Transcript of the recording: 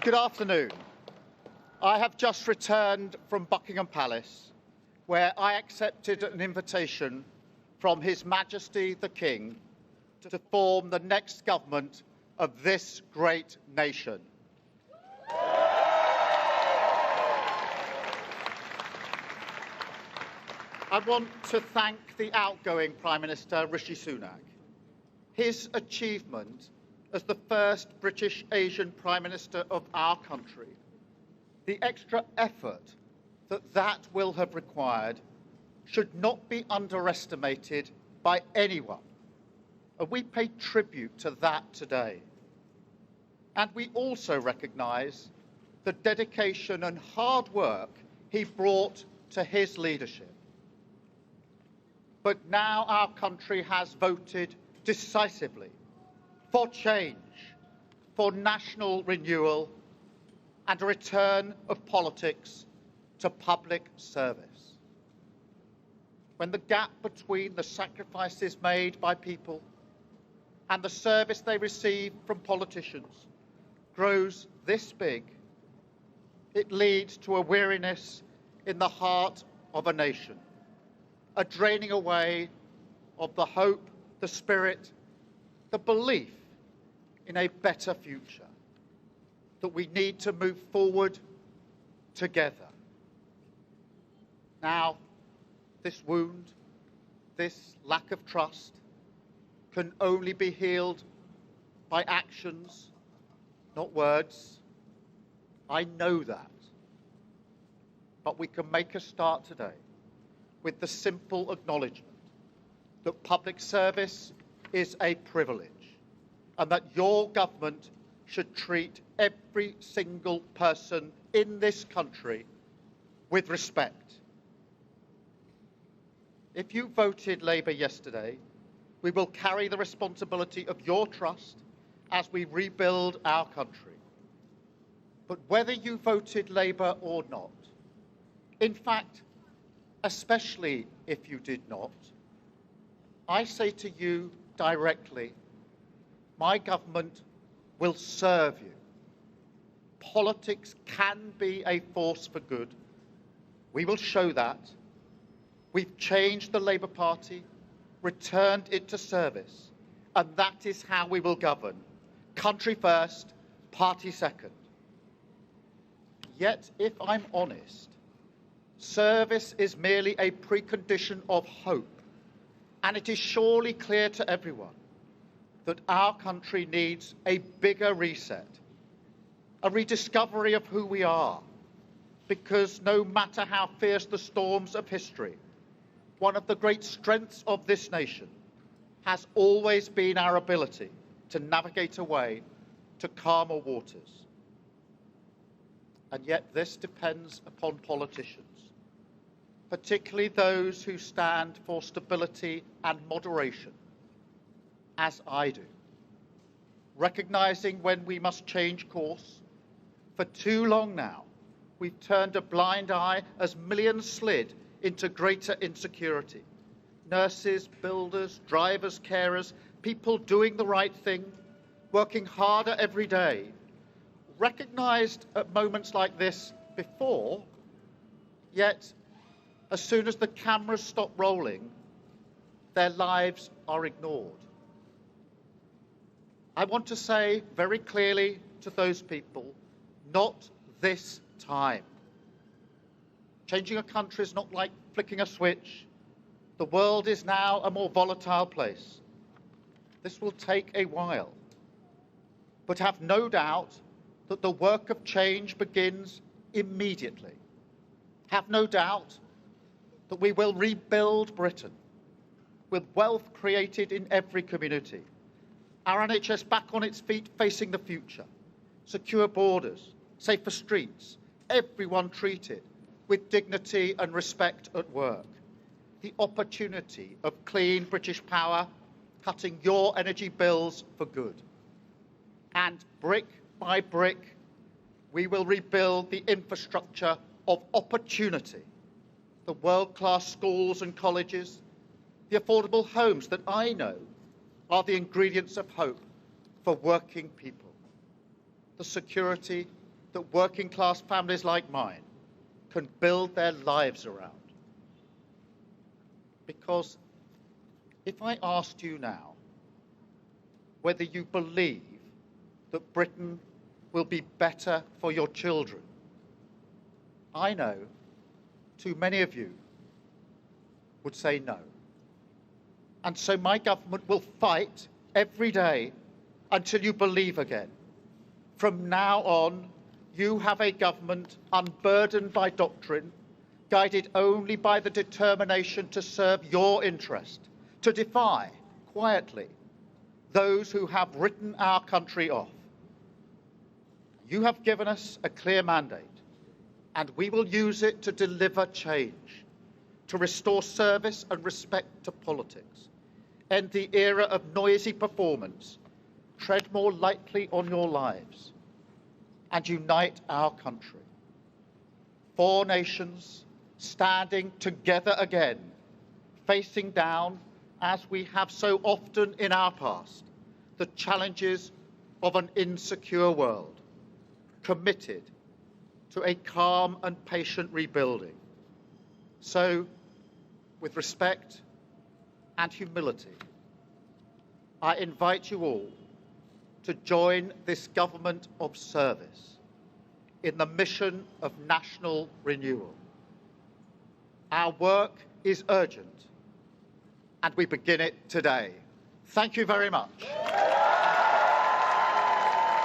Good afternoon. I have just returned from Buckingham Palace, where I accepted an invitation from His Majesty the King to form the next government of this great nation. I want to thank the outgoing Prime Minister, Rishi Sunak. His achievement as the first British Asian Prime Minister of our country, the extra effort that will have required should not be underestimated by anyone. And we pay tribute to that today. And we also recognise the dedication and hard work he brought to his leadership. But now our country has voted decisively for change, for national renewal, and a return of politics to public service. When the gap between the sacrifices made by people and the service they receive from politicians grows this big, it leads to a weariness in the heart of a nation, a draining away of the hope, the spirit, the belief in a better future, that we need to move forward together. Now, this wound, this lack of trust, can only be healed by actions, not words. I know that. But we can make a start today with the simple acknowledgement that public service is a privilege and that your government should treat every single person in this country with respect. If you voted Labour yesterday, we will carry the responsibility of your trust as we rebuild our country. But whether you voted Labour or not, in fact, especially if you did not, I say to you directly, my government will serve you. Politics can be a force for good. We will show that. We've changed the Labour Party, returned it to service, and that is how we will govern. Country first, party second. Yet, if I'm honest, service is merely a precondition of hope, and it is surely clear to everyone that our country needs a bigger reset, a rediscovery of who we are, because no matter how fierce the storms of history, one of the great strengths of this nation has always been our ability to navigate a way to calmer waters. And yet this depends upon politicians, particularly those who stand for stability and moderation, as I do, recognising when we must change course. For too long now, we've turned a blind eye as millions slid into greater insecurity. Nurses, builders, drivers, carers, people doing the right thing, working harder every day, recognised at moments like this before, yet as soon as the cameras stop rolling, their lives are ignored. I want to say very clearly to those people, not this time. Changing a country is not like flicking a switch. The world is now a more volatile place. This will take a while. But have no doubt that the work of change begins immediately. Have no doubt that we will rebuild Britain with wealth created in every community, our NHS back on its feet facing the future, secure borders, safer streets, everyone treated with dignity and respect at work, the opportunity of clean British power, cutting your energy bills for good. And brick by brick, we will rebuild the infrastructure of opportunity, the world-class schools and colleges, the affordable homes that I know are the ingredients of hope for working people, the security that working class families like mine can build their lives around. Because if I asked you now whether you believe that Britain will be better for your children, I know too many of you would say no. And so my government will fight every day until you believe again. From now on, you have a government unburdened by doctrine, guided only by the determination to serve your interest, to defy, quietly, those who have written our country off. You have given us a clear mandate, and we will use it to deliver change, to restore service and respect to politics, end the era of noisy performance, tread more lightly on your lives, and unite our country. 4 nations standing together again, facing down, as we have so often in our past, the challenges of an insecure world, committed to a calm and patient rebuilding. So, with respect and humility, I invite you all to join this government of service in the mission of national renewal. Our work is urgent, and we begin it today. Thank you very much.